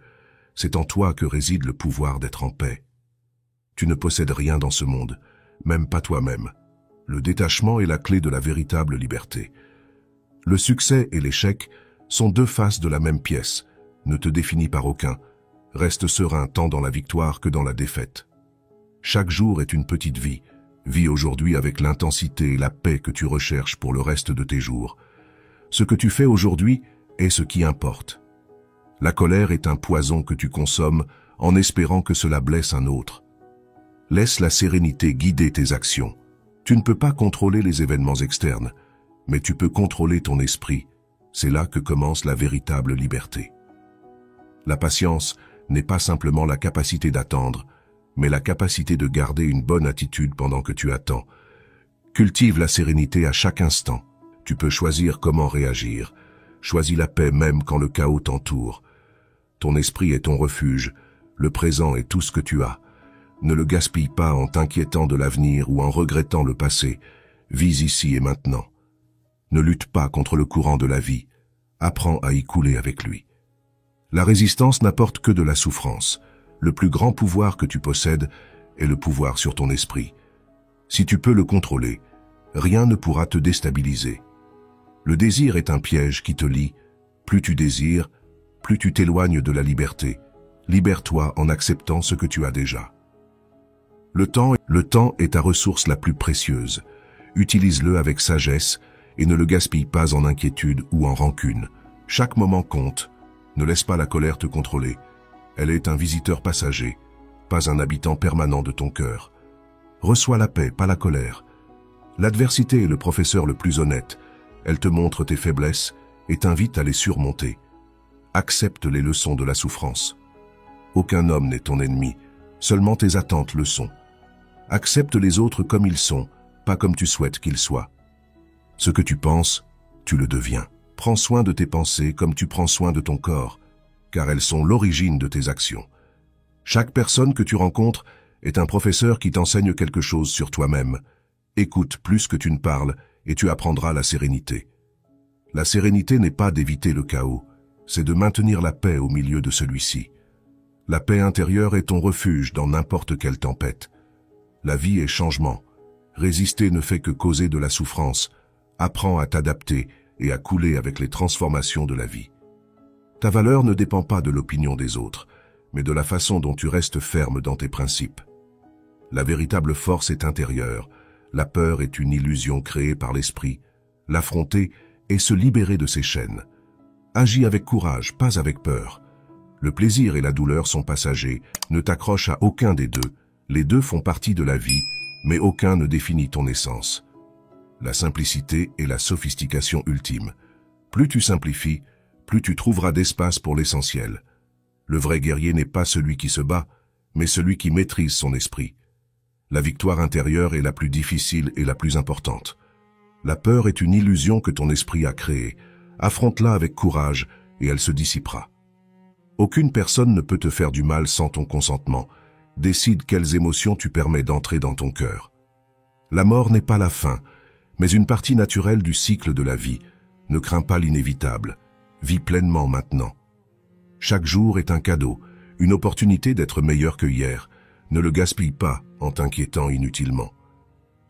C'est en toi que réside le pouvoir d'être en paix. Tu ne possèdes rien dans ce monde, même pas toi-même. Le détachement est la clé de la véritable liberté. Le succès et l'échec sont deux faces de la même pièce. Ne te définis par aucun. Reste serein tant dans la victoire que dans la défaite. Chaque jour est une petite vie. Vis aujourd'hui avec l'intensité et la paix que tu recherches pour le reste de tes jours. Ce que tu fais aujourd'hui est ce qui importe. La colère est un poison que tu consommes en espérant que cela blesse un autre. Laisse la sérénité guider tes actions. Tu ne peux pas contrôler les événements externes, mais tu peux contrôler ton esprit. C'est là que commence la véritable liberté. La patience n'est pas simplement la capacité d'attendre, mais la capacité de garder une bonne attitude pendant que tu attends. Cultive la sérénité à chaque instant. Tu peux choisir comment réagir. Choisis la paix même quand le chaos t'entoure. Ton esprit est ton refuge. Le présent est tout ce que tu as. Ne le gaspille pas en t'inquiétant de l'avenir ou en regrettant le passé. Vis ici et maintenant. Ne lutte pas contre le courant de la vie. Apprends à y couler avec lui. La résistance n'apporte que de la souffrance. Le plus grand pouvoir que tu possèdes est le pouvoir sur ton esprit. Si tu peux le contrôler, rien ne pourra te déstabiliser. Le désir est un piège qui te lie. Plus tu désires, plus tu t'éloignes de la liberté. Libère-toi en acceptant ce que tu as déjà. Le temps est ta ressource la plus précieuse. Utilise-le avec sagesse et ne le gaspille pas en inquiétude ou en rancune. Chaque moment compte. Ne laisse pas la colère te contrôler. Elle est un visiteur passager, pas un habitant permanent de ton cœur. Reçois la paix, pas la colère. L'adversité est le professeur le plus honnête. Elle te montre tes faiblesses et t'invite à les surmonter. Accepte les leçons de la souffrance. Aucun homme n'est ton ennemi, seulement tes attentes le sont. Accepte les autres comme ils sont, pas comme tu souhaites qu'ils soient. Ce que tu penses, tu le deviens. Prends soin de tes pensées comme tu prends soin de ton corps, car elles sont l'origine de tes actions. Chaque personne que tu rencontres est un professeur qui t'enseigne quelque chose sur toi-même. Écoute plus que tu ne parles et tu apprendras la sérénité. La sérénité n'est pas d'éviter le chaos, c'est de maintenir la paix au milieu de celui-ci. La paix intérieure est ton refuge dans n'importe quelle tempête. La vie est changement. Résister ne fait que causer de la souffrance. Apprends à t'adapter et à couler avec les transformations de la vie. Ta valeur ne dépend pas de l'opinion des autres, mais de la façon dont tu restes ferme dans tes principes. La véritable force est intérieure. La peur est une illusion créée par l'esprit. L'affronter est se libérer de ses chaînes. Agis avec courage, pas avec peur. Le plaisir et la douleur sont passagers. Ne t'accroche à aucun des deux. Les deux font partie de la vie, mais aucun ne définit ton essence. La simplicité est la sophistication ultime. Plus tu simplifies, plus tu trouveras d'espace pour l'essentiel. Le vrai guerrier n'est pas celui qui se bat, mais celui qui maîtrise son esprit. La victoire intérieure est la plus difficile et la plus importante. La peur est une illusion que ton esprit a créée. Affronte-la avec courage et elle se dissipera. Aucune personne ne peut te faire du mal sans ton consentement. Décide quelles émotions tu permets d'entrer dans ton cœur. La mort n'est pas la fin, mais une partie naturelle du cycle de la vie. Ne crains pas l'inévitable. Vis pleinement maintenant. Chaque jour est un cadeau, une opportunité d'être meilleur que hier. Ne le gaspille pas en t'inquiétant inutilement.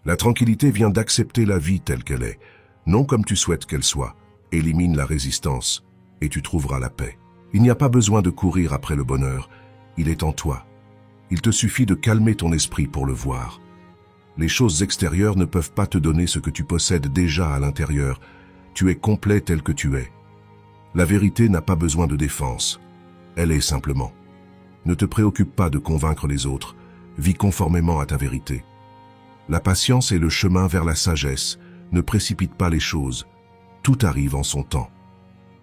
La tranquillité vient d'accepter la vie telle qu'elle est, non comme tu souhaites qu'elle soit. Élimine la résistance et tu trouveras la paix. Il n'y a pas besoin de courir après le bonheur, il est en toi. Il te suffit de calmer ton esprit pour le voir. Les choses extérieures ne peuvent pas te donner ce que tu possèdes déjà à l'intérieur. Tu es complet tel que tu es. La vérité n'a pas besoin de défense. Elle est simplement. Ne te préoccupe pas de convaincre les autres. Vis conformément à ta vérité. La patience est le chemin vers la sagesse. Ne précipite pas les choses. Tout arrive en son temps.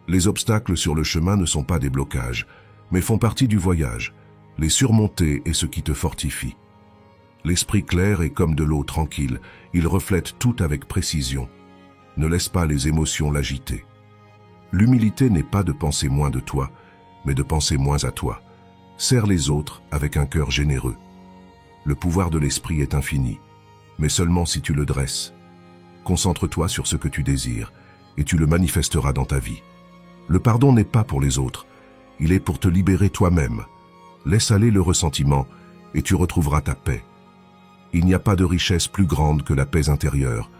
Les obstacles sur le chemin ne sont pas des blocages, mais font partie du voyage. Les surmonter est ce qui te fortifie. L'esprit clair est comme de l'eau tranquille. Il reflète tout avec précision. Ne laisse pas les émotions l'agiter. L'humilité n'est pas de penser moins de toi, mais de penser moins à toi. Sers les autres avec un cœur généreux. Le pouvoir de l'esprit est infini, mais seulement si tu le dresses. Concentre-toi sur ce que tu désires, et tu le manifesteras dans ta vie. Le pardon n'est pas pour les autres, il est pour te libérer toi-même. Laisse aller le ressentiment, et tu retrouveras ta paix. Il n'y a pas de richesse plus grande que la paix intérieure.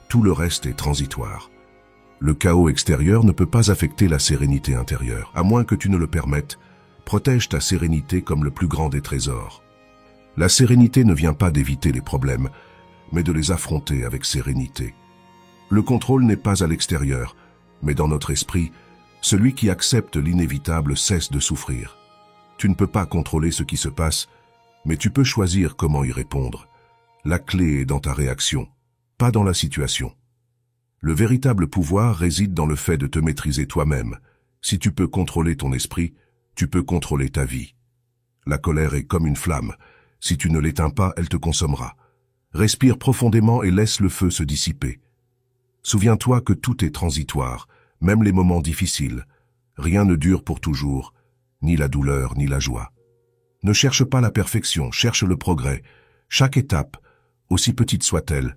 Tout le reste est transitoire. Le chaos extérieur ne peut pas affecter la sérénité intérieure. À moins que tu ne le permettes, protège ta sérénité comme le plus grand des trésors. La sérénité ne vient pas d'éviter les problèmes, mais de les affronter avec sérénité. Le contrôle n'est pas à l'extérieur, mais dans notre esprit. Celui qui accepte l'inévitable cesse de souffrir. Tu ne peux pas contrôler ce qui se passe, Mais tu peux choisir comment y répondre. La clé est dans ta réaction, pas dans la situation. Le véritable pouvoir réside dans le fait de te maîtriser toi-même. Si tu peux contrôler ton esprit, tu peux contrôler ta vie. La colère est comme une flamme. Si tu ne l'éteins pas, elle te consommera. Respire profondément et laisse le feu se dissiper. Souviens-toi que tout est transitoire, même les moments difficiles. Rien ne dure pour toujours, ni la douleur, ni la joie. Ne cherche pas la perfection, cherche le progrès. Chaque étape, aussi petite soit-elle,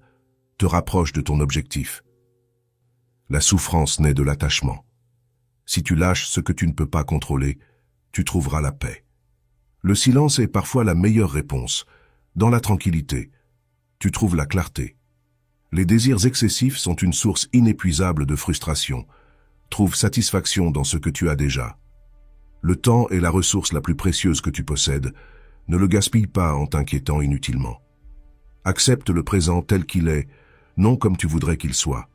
te rapproche de ton objectif. La souffrance naît de l'attachement. Si tu lâches ce que tu ne peux pas contrôler, tu trouveras la paix. Le silence est parfois la meilleure réponse. Dans la tranquillité, tu trouves la clarté. Les désirs excessifs sont une source inépuisable de frustration. Trouve satisfaction dans ce que tu as déjà. Le temps est la ressource la plus précieuse que tu possèdes. Ne le gaspille pas en t'inquiétant inutilement. Accepte le présent tel qu'il est, non comme tu voudrais qu'il soit.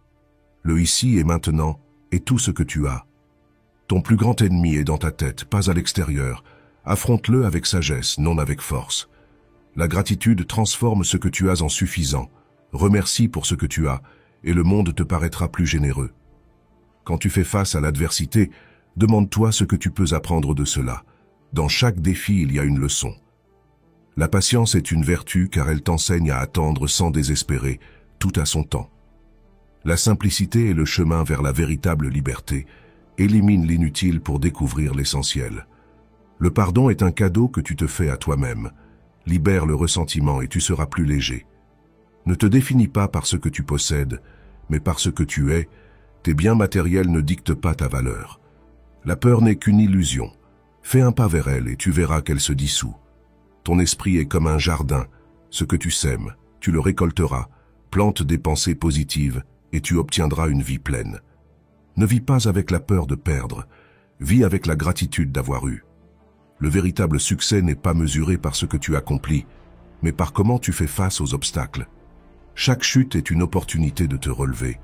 Le ici et maintenant est tout ce que tu as. Ton plus grand ennemi est dans ta tête, pas à l'extérieur. Affronte-le avec sagesse, non avec force. La gratitude transforme ce que tu as en suffisant. Remercie pour ce que tu as, et le monde te paraîtra plus généreux. Quand tu fais face à l'adversité, demande-toi ce que tu peux apprendre de cela. Dans chaque défi, il y a une leçon. La patience est une vertu car elle t'enseigne à attendre sans désespérer, tout à son temps. La simplicité est le chemin vers la véritable liberté. Élimine l'inutile pour découvrir l'essentiel. Le pardon est un cadeau que tu te fais à toi-même. Libère le ressentiment et tu seras plus léger. Ne te définis pas par ce que tu possèdes, mais par ce que tu es. Tes biens matériels ne dictent pas ta valeur. La peur n'est qu'une illusion. Fais un pas vers elle et tu verras qu'elle se dissout. Ton esprit est comme un jardin. Ce que tu sèmes, tu le récolteras. Plante des pensées positives et tu obtiendras une vie pleine. Ne vis pas avec la peur de perdre. Vis avec la gratitude d'avoir eu. Le véritable succès n'est pas mesuré par ce que tu accomplis, mais par comment tu fais face aux obstacles. Chaque chute est une opportunité de te relever.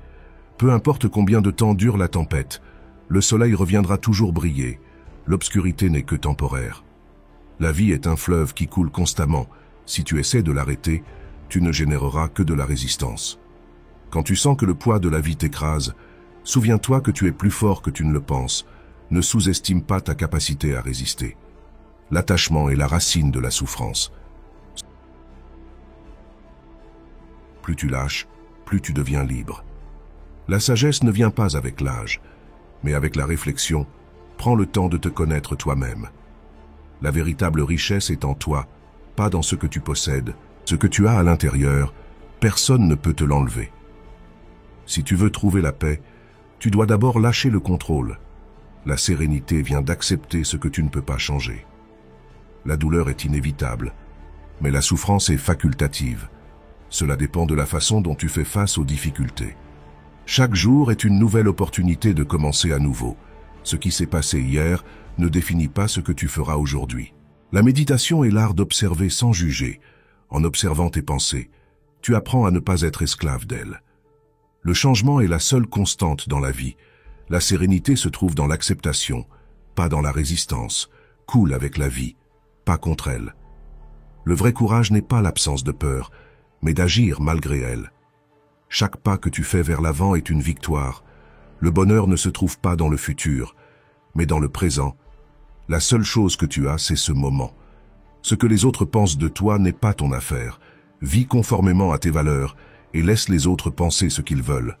Peu importe combien de temps dure la tempête, le soleil reviendra toujours briller. L'obscurité n'est que temporaire. La vie est un fleuve qui coule constamment. Si tu essaies de l'arrêter, tu ne généreras que de la résistance. Quand tu sens que le poids de la vie t'écrase, souviens-toi que tu es plus fort que tu ne le penses. Ne sous-estime pas ta capacité à résister. L'attachement est la racine de la souffrance. Plus tu lâches, plus tu deviens libre. La sagesse ne vient pas avec l'âge, mais avec la réflexion. Prends le temps de te connaître toi-même. La véritable richesse est en toi, pas dans ce que tu possèdes. Ce que tu as à l'intérieur, personne ne peut te l'enlever. Si tu veux trouver la paix, tu dois d'abord lâcher le contrôle. La sérénité vient d'accepter ce que tu ne peux pas changer. La douleur est inévitable, mais la souffrance est facultative. Cela dépend de la façon dont tu fais face aux difficultés. Chaque jour est une nouvelle opportunité de commencer à nouveau. Ce qui s'est passé hier ne définit pas ce que tu feras aujourd'hui. La méditation est l'art d'observer sans juger. En observant tes pensées, tu apprends à ne pas être esclave d'elles. Le changement est la seule constante dans la vie. La sérénité se trouve dans l'acceptation, pas dans la résistance. Coule avec la vie, pas contre elle. Le vrai courage n'est pas l'absence de peur, mais d'agir malgré elle. Chaque pas que tu fais vers l'avant est une victoire. Le bonheur ne se trouve pas dans le futur, mais dans le présent. La seule chose que tu as, c'est ce moment. Ce que les autres pensent de toi n'est pas ton affaire. Vis conformément à tes valeurs et laisse les autres penser ce qu'ils veulent.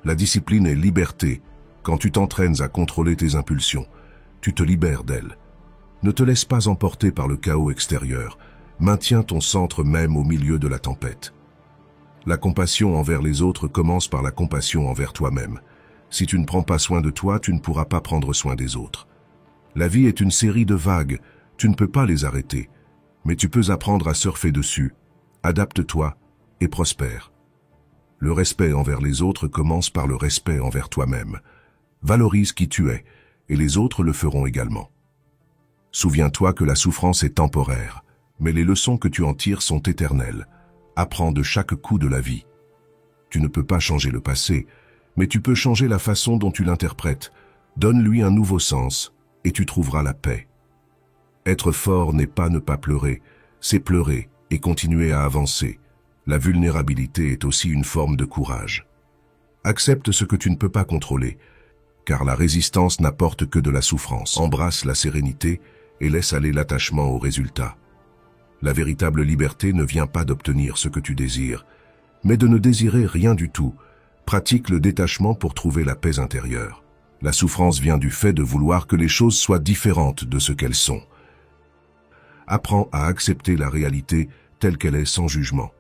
La discipline est liberté. Quand tu t'entraînes à contrôler tes impulsions, tu te libères d'elles. Ne te laisse pas emporter par le chaos extérieur. Maintiens ton centre même au milieu de la tempête. La compassion envers les autres commence par la compassion envers toi-même. Si tu ne prends pas soin de toi, tu ne pourras pas prendre soin des autres. La vie est une série de vagues. Tu ne peux pas les arrêter, mais tu peux apprendre à surfer dessus. Adapte-toi et prospère. Le respect envers les autres commence par le respect envers toi-même. Valorise qui tu es, et les autres le feront également. Souviens-toi que la souffrance est temporaire, mais les leçons que tu en tires sont éternelles. Apprends de chaque coup de la vie. Tu ne peux pas changer le passé, mais tu peux changer la façon dont tu l'interprètes. Donne-lui un nouveau sens, et tu trouveras la paix. Être fort n'est pas ne pas pleurer, c'est pleurer et continuer à avancer. La vulnérabilité est aussi une forme de courage. Accepte ce que tu ne peux pas contrôler, car la résistance n'apporte que de la souffrance. Embrasse la sérénité et laisse aller l'attachement au résultat. La véritable liberté ne vient pas d'obtenir ce que tu désires, mais de ne désirer rien du tout. Pratique le détachement pour trouver la paix intérieure. La souffrance vient du fait de vouloir que les choses soient différentes de ce qu'elles sont. Apprends à accepter la réalité telle qu'elle est sans jugement.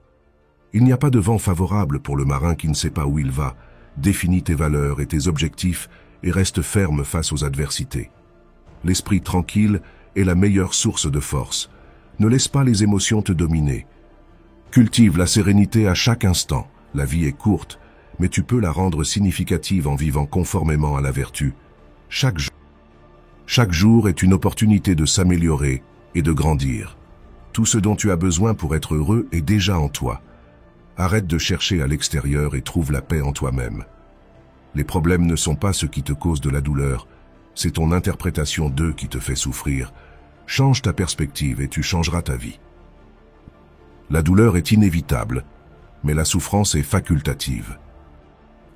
Il n'y a pas de vent favorable pour le marin qui ne sait pas où il va. Définis tes valeurs et tes objectifs et reste ferme face aux adversités. L'esprit tranquille est la meilleure source de force. Ne laisse pas les émotions te dominer. Cultive la sérénité à chaque instant. La vie est courte, mais tu peux la rendre significative en vivant conformément à la vertu. Chaque jour est une opportunité de s'améliorer et de grandir. Tout ce dont tu as besoin pour être heureux est déjà en toi. Arrête de chercher à l'extérieur et trouve la paix en toi-même. Les problèmes ne sont pas ce qui te cause de la douleur, c'est ton interprétation d'eux qui te fait souffrir. Change ta perspective et tu changeras ta vie. La douleur est inévitable, mais la souffrance est facultative.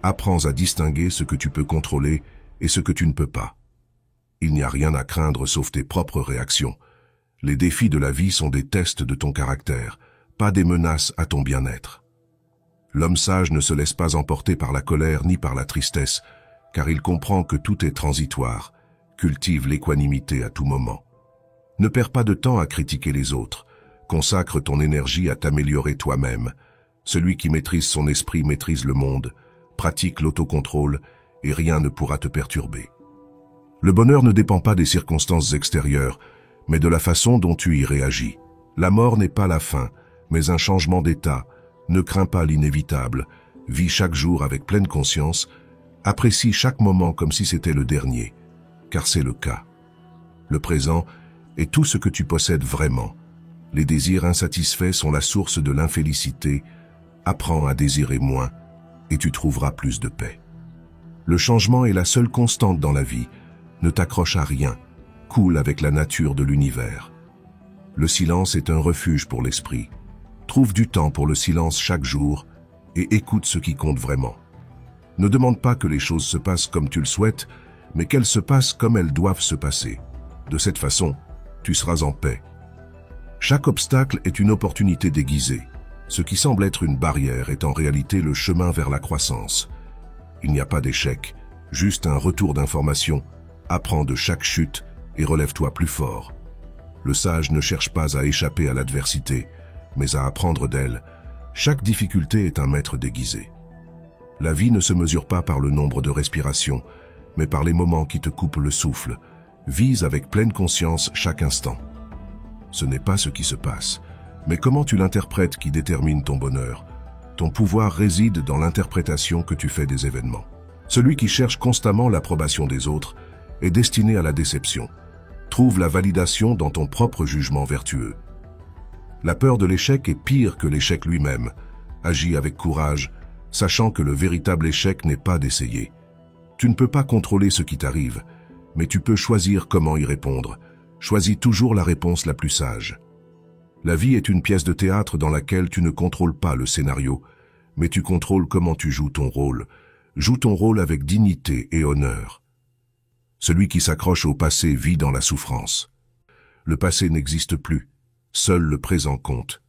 Apprends à distinguer ce que tu peux contrôler et ce que tu ne peux pas. Il n'y a rien à craindre sauf tes propres réactions. Les défis de la vie sont des tests de ton caractère, pas des menaces à ton bien-être. L'homme sage ne se laisse pas emporter par la colère ni par la tristesse, car il comprend que tout est transitoire. Cultive l'équanimité à tout moment. Ne perds pas de temps à critiquer les autres. Consacre ton énergie à t'améliorer toi-même. Celui qui maîtrise son esprit maîtrise le monde. Pratique l'autocontrôle et rien ne pourra te perturber. Le bonheur ne dépend pas des circonstances extérieures, mais de la façon dont tu y réagis. La mort n'est pas la fin, mais un changement d'état. Ne crains pas l'inévitable. Vis chaque jour avec pleine conscience. Apprécie chaque moment comme si c'était le dernier, car c'est le cas. Le présent est tout ce que tu possèdes vraiment. Les désirs insatisfaits sont la source de l'infélicité. Apprends à désirer moins et tu trouveras plus de paix. Le changement est la seule constante dans la vie. Ne t'accroche à rien. Coule avec la nature de l'univers. Le silence est un refuge pour l'esprit. Trouve du temps pour le silence chaque jour et écoute ce qui compte vraiment. Ne demande pas que les choses se passent comme tu le souhaites, mais qu'elles se passent comme elles doivent se passer. De cette façon, tu seras en paix. Chaque obstacle est une opportunité déguisée. Ce qui semble être une barrière est en réalité le chemin vers la croissance. Il n'y a pas d'échec, juste un retour d'information. Apprends de chaque chute et relève-toi plus fort. Le sage ne cherche pas à échapper à l'adversité, mais à apprendre d'elle. Chaque difficulté est un maître déguisé. La vie ne se mesure pas par le nombre de respirations, mais par les moments qui te coupent le souffle. Vise avec pleine conscience chaque instant. Ce n'est pas ce qui se passe, mais comment tu l'interprètes qui détermine ton bonheur. Ton pouvoir réside dans l'interprétation que tu fais des événements. Celui qui cherche constamment l'approbation des autres est destiné à la déception. Trouve la validation dans ton propre jugement vertueux. La peur de l'échec est pire que l'échec lui-même. Agis avec courage, sachant que le véritable échec n'est pas d'essayer. Tu ne peux pas contrôler ce qui t'arrive, mais tu peux choisir comment y répondre. Choisis toujours la réponse la plus sage. La vie est une pièce de théâtre dans laquelle tu ne contrôles pas le scénario, mais tu contrôles comment tu joues ton rôle. Joue ton rôle avec dignité et honneur. Celui qui s'accroche au passé vit dans la souffrance. Le passé n'existe plus, seul le présent compte.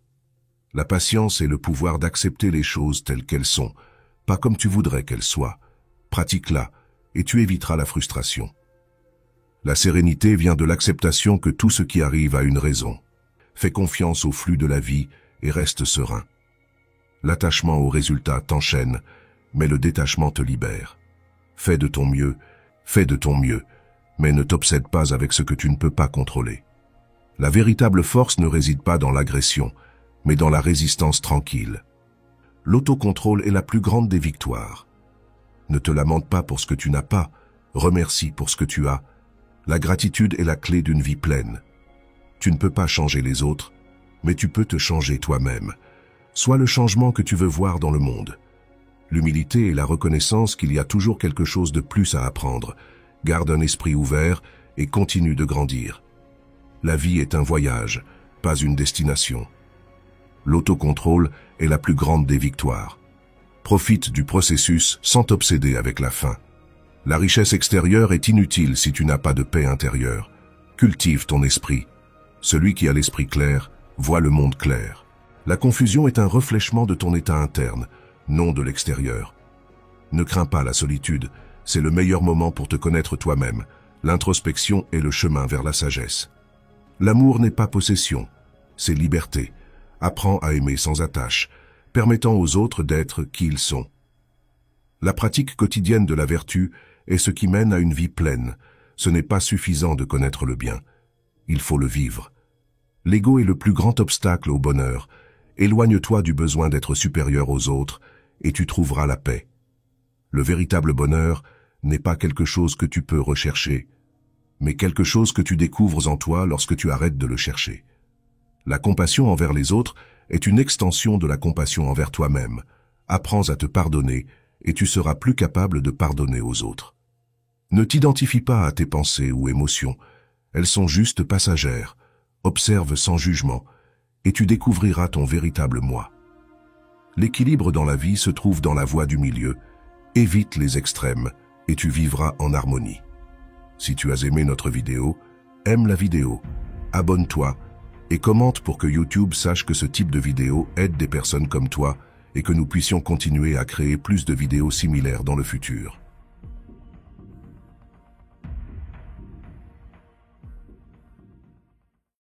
La patience est le pouvoir d'accepter les choses telles qu'elles sont, pas comme tu voudrais qu'elles soient. Pratique-la et tu éviteras la frustration. La sérénité vient de l'acceptation que tout ce qui arrive a une raison. Fais confiance au flux de la vie et reste serein. L'attachement au résultat t'enchaîne, mais le détachement te libère. Fais de ton mieux, mais ne t'obsède pas avec ce que tu ne peux pas contrôler. La véritable force ne réside pas dans l'agression, mais dans la résistance tranquille. L'autocontrôle est la plus grande des victoires. Ne te lamente pas pour ce que tu n'as pas, remercie pour ce que tu as. La gratitude est la clé d'une vie pleine. Tu ne peux pas changer les autres, mais tu peux te changer toi-même. Sois le changement que tu veux voir dans le monde. L'humilité est la reconnaissance qu'il y a toujours quelque chose de plus à apprendre. Garde un esprit ouvert et continue de grandir. La vie est un voyage, pas une destination. L'autocontrôle est la plus grande des victoires. Profite du processus sans t'obséder avec la fin. La richesse extérieure est inutile si tu n'as pas de paix intérieure. Cultive ton esprit. Celui qui a l'esprit clair voit le monde clair. La confusion est un refléchement de ton état interne, non de l'extérieur. Ne crains pas la solitude, c'est le meilleur moment pour te connaître toi-même. L'introspection est le chemin vers la sagesse. L'amour n'est pas possession, c'est liberté. Apprends à aimer sans attache, permettant aux autres d'être qui ils sont. La pratique quotidienne de la vertu est ce qui mène à une vie pleine. Ce n'est pas suffisant de connaître le bien. Il faut le vivre. L'ego est le plus grand obstacle au bonheur. Éloigne-toi du besoin d'être supérieur aux autres et tu trouveras la paix. Le véritable bonheur n'est pas quelque chose que tu peux rechercher, mais quelque chose que tu découvres en toi lorsque tu arrêtes de le chercher. La compassion envers les autres est une extension de la compassion envers toi-même. Apprends à te pardonner et tu seras plus capable de pardonner aux autres. Ne t'identifie pas à tes pensées ou émotions, elles sont juste passagères. Observe sans jugement et tu découvriras ton véritable moi. L'équilibre dans la vie se trouve dans la voie du milieu. Évite les extrêmes et tu vivras en harmonie. Si tu as aimé notre vidéo, aime la vidéo, abonne-toi et commente pour que YouTube sache que ce type de vidéo aide des personnes comme toi et que nous puissions continuer à créer plus de vidéos similaires dans le futur.